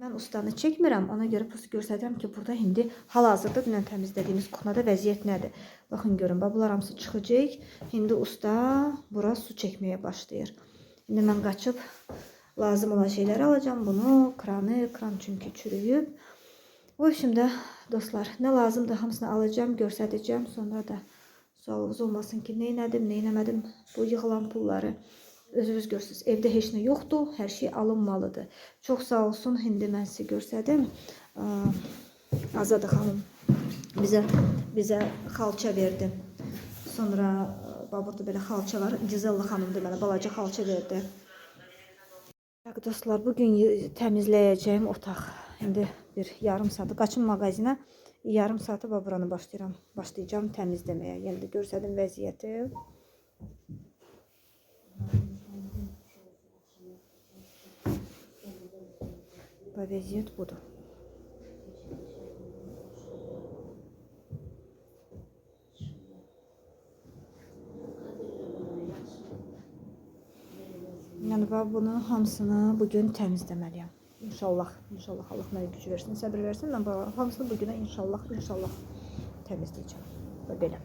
Mən ustanı çəkmirəm, ona görə pus göstərirəm ki, burada indi hal-hazırda dünən təmizlədiyimiz kuxnada vəziyyət nədir. Baxın görün, bunlar hamısı çıxacaq. İndi usta bura su çəkməyə başlayır. İndi mən qaçıb lazım olan şeyləri alacağım. Bunu, kran çünki çürüyüb. O şimdi dostlar, nə lazımdır hamısını alacağım, göstərəcəm. Sonra da sualınız olmasın ki, neynədim, neynəmədim bu yığılan pulları. Özünüz görürsünüz, evdə heç nə yoxdur, hər şey alınmalıdır. Çox sağ olsun, indi mən sizə göstərdim. Azada xanım bizə xalça verdi. Sonra burada belə xalça var. Gizella xanımdır mənə, balaca xalça verdi. Dostlar, bugün təmizləyəcəyim otaq. İndi bir yarım saatı qaçım mağazinə. Yarım saatı buranı başlayacağım təmizləməyə. Yəni də göstərdim vəziyyəti. Vəziyyət budur. Yəni bunu hamısını bugün təmizləməliyəm. İnşallah Allah mənə güc versin, səbir versin. Mən hamısını bugünə inşallah təmizləyəcəm. Və belə.